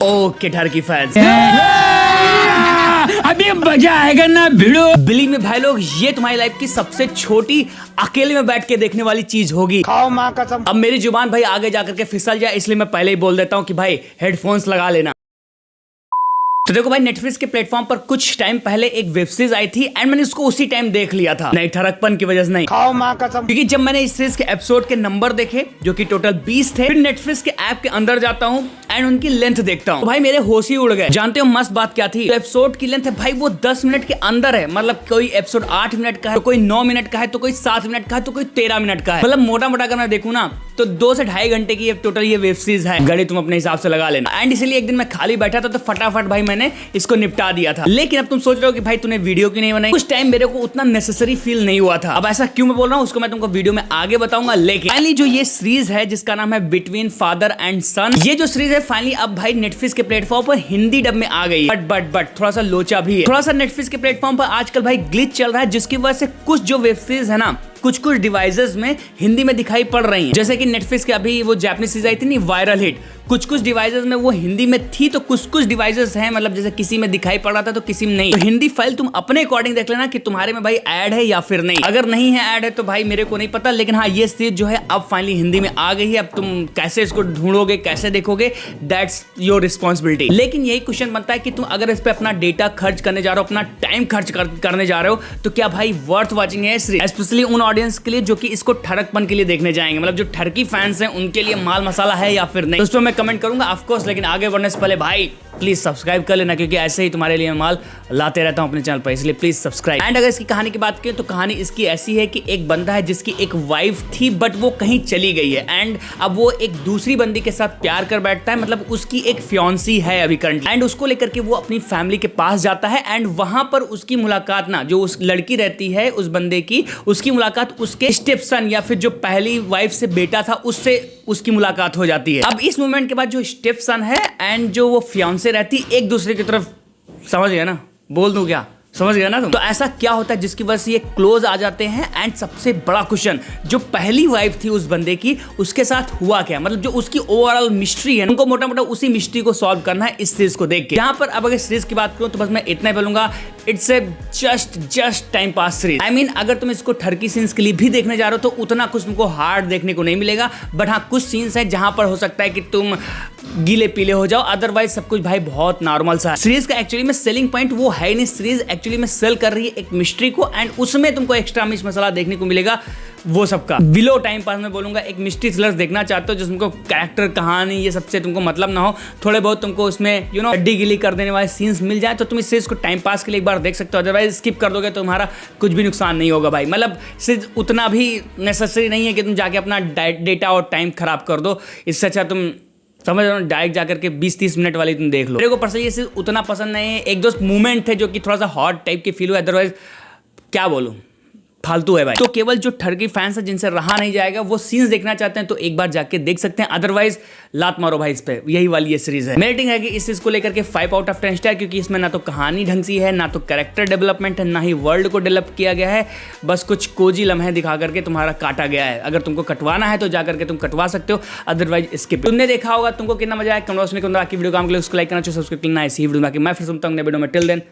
Okay Turkey fans, अभी मजा आएगा ना भिड़ो। बिलीव में भाई लोग, ये तुम्हारी लाइफ की सबसे छोटी अकेले में बैठ के देखने वाली चीज होगी। खाओ माँ कसम। अब मेरी जुबान भाई आगे जाकर के फिसल जाए, इसलिए मैं पहले ही बोल देता हूँ कि भाई हेडफोन्स लगा लेना। तो देखो भाई, नेटफ्लिक्स के प्लेटफॉर्म पर कुछ टाइम पहले एक वेब सीरीज आई थी एंड मैंने उसको उसी टाइम देख लिया था। नहीं, ठरकपन की वजह से नहीं, खाओ माँ कसम। क्योंकि जब मैंने इस सीरीज के एपिसोड के नंबर देखे जो कि टोटल 20 थे, फिर नेटफ्लिक्स के ऐप के अंदर जाता हूँ एंड उनकी लेंथ देखता हूँ, तो भाई मेरे होश ही उड़ गए। जानते हो मस्त बात क्या थी? तो एपिसोड की लेंथ है भाई वो 10 मिनट के अंदर है। मतलब कोई एपिसोड 8 मिनट का है, तो कोई 9 मिनट का है, तो कोई 7 मिनट का है, तो कोई 13 मिनट का है। मतलब मोटा मोटा अगर मैं देखूँ ना तो 2 से 2.5 घंटे की टोटल ये वेब सीरीज है। घड़ी तुम अपने हिसाब से लगा लेना। एंड इसीलिए एक दिन मैं खाली बैठा था तो फटाफट भाई मैंने इसको निपटा दिया था। लेकिन अब तुम सोच रहे हो कि भाई तूने वीडियो क्यों नहीं बनाई? उस टाइम मेरे को उतना नेसेसरी फील नहीं हुआ था। अब ऐसा क्यों मैं बोल रहा हूँ उसको मैं तुमको वीडियो में आगे बताऊंगा। लेकिन फाइनली जो ये सीरीज है जिसका नाम है बिटवीन फादर एंड सन, ये जो सीरीज है फाइनली अब भाई नेटफ्लिक्स के प्लेटफॉर्म पर हिंदी डब में आ गई है। बट थोड़ा सा लोचा भी है। थोड़ा सा नेटफ्लिक्स के प्लेटफॉर्म पर आजकल भाई ग्लिच चल रहा है, जिसकी वजह से कुछ जो वेब सीरीज है ना कुछ डिवाइसेस में हिंदी में दिखाई पड़ रही हैं। जैसे कि नेटफ्लिक्स की अभी वो जापानीज सीरीज आई थी नहीं, वायरल हिट, कुछ डिवाइसेस में वो हिंदी में थी, तो कुछ डिवाइसेस हैं मतलब जैसे किसी में दिखाई पड़ रहा था तो किसी में नहीं। तो हिंदी फाइल तुम अपने अकॉर्डिंग देख लेना कि तुम्हारे में भाई ऐड है या फिर नहीं। अगर नहीं है ऐड है तो भाई मेरे को नहीं पता, लेकिन हाँ ये सीरीज जो है अब फाइनली हिंदी में आ गई है। अब तुम कैसे इसको ढूंढोगे, कैसे देखोगे, दैट्स योर रिस्पॉन्सिबिलिटी। लेकिन यही क्वेश्चन बनता है कि तुम अगर इस पे अपना डेटा खर्च करने जा रहे हो, अपना टाइम खर्च करने जा रहे हो, तो क्या भाई वर्थ वॉचिंग है सीरीज? स्पेशली उन ऑडियंस के लिए जो कि इसको ठरकपन के लिए देखने जाएंगे, मतलब जो ठरकी फैंस हैं उनके लिए माल मसाला है या फिर नहीं, तो उस पर मैं कमेंट करूंगा ऑफ कोर्स। लेकिन आगे बढ़ने से पहले भाई प्लीज सब्सक्राइब कर लेना, क्योंकि ऐसे ही तुम्हारे लिए माल लाते रहता हूं अपने चैनल पर, इसलिए प्लीज सब्सक्राइब। एंड अगर इसकी कहानी की बात करें तो कहानी इसकी ऐसी है कि एक बंदा है जिसकी एक वाइफ थी बट वो कहीं चली गई है एंड अब वो एक दूसरी बंदी के साथ प्यार कर बैठता है। मतलब उसकी एक फियांसी है अभी करंट, एंड उसको लेकर के वो अपनी फैमिली के पास जाता है एंड वहां पर उसकी मुलाकात ना जो उस लड़की रहती है उस बंदे की, उसकी मुलाकात उसके स्टेप सन या फिर जो पहली वाइफ से बेटा था उससे उसकी मुलाकात हो जाती है। अब इस मोमेंट के बाद जो स्टेप सन है एंड जो वो फियांसे रहती एक दूसरे की तरफ, समझ गया ना? बोल दूं क्या? समझ गया ना तुम? तो ऐसा क्या होता है जिसकी वजह से ये क्लोज आ जाते हैं? एंड सबसे बड़ा क्वेश्चन, जो पहली वाइफ थी उस बंदे की, उसके साथ हुआ क्या? मतलब जो उसकी ओवरऑल मिस्ट्री है, उनको मोटा मोटा उसी मिस्ट्री को सॉल्व करना है इस सीरीज को देख के। यहाँ पर अब अगर सीरीज की बात करूं तो बस मैं इतना ही बोलूंगा, it's a just time pass series. I mean अगर तुम इसको ठरकी सीन्स के लिए भी देखने जा रहे हो तो उतना कुछ तुमको हार्ड देखने को नहीं मिलेगा, बट हाँ कुछ सीन्स है जहां पर हो सकता है कि तुम गीले पीले हो जाओ, अदरवाइज सब कुछ भाई बहुत नॉर्मल सा। सीरीज का एक्चुअली में सेलिंग पॉइंट वो है नहीं, सीरीज एक्चुअली में सेल कर रही है एक मिस्ट्री को एंड उसमें तुमको एक्स्ट्रा मिर्च मसाला देखने को मिलेगा वो सबका। बिलो टाइम पास में बोलूंगा, एक मिस्ट्री थ्रिलर देखना चाहते हो जिसमें कैरेक्टर कहानी ये सबसे तुमको मतलब ना हो, थोड़े बहुत तुमको उसमें हड्डी गिली कर देने वाले सीन्स मिल जाए तो तुम इस सीरीज को टाइम पास के लिए एक बार देख सकते हो, अदरवाइज स्किप कर दोगे तो तुम्हारा कुछ भी नुकसान नहीं होगा भाई। मतलब सीरीज उतना भी नेसेसरी नहीं है कि तुम जाके अपना डेटा और टाइम खराब कर दो। इससे अच्छा तुम समझ रहे हो डायरेक्ट जाकर के 20-30 मिनट वाली तुम देख लो। मेरे को पर्सनली ये सीरीज उतना पसंद नहीं है, एक दो मूवमेंट थे जो कि थोड़ा सा हॉट टाइप के फील हुए, अदरवाइज क्या बोलूं फालतू है भाई। तो केवल जो ठरकी फैंस है जिनसे रहा नहीं जाएगा वो सीन्स देखना चाहते हैं तो एक बार जाके देख सकते हैं, अदरवाइज लात मारो भाई इस पे। यही वाली ये सीरीज है। मेरी रेटिंग है कि इस चीज को लेकर के 5 आउट ऑफ 10 स्टार, क्योंकि इसमें ना तो कहानी ढंग सी है, ना तो कैरेक्टर डेवलपमेंट है, ना ही वर्ल्ड को डेवलप किया गया है, बस कुछ कोजी लम्हे दिखा करके तुम्हारा काटा गया है। अगर तुमको कटवाना है तो जाकर के तुम कटवा सकते हो, अदरवाइज स्किप। तुमने देखा होगा, तुमको कितना मजा आया कमेंट बॉक्स में, बाकी वीडियो काम के लिए उसको लाइक करना चाहिए, सब्सक्राइब करना है। इसी वीडियो में मैं फिर सुनता हूँ वीडियो में, टिल देन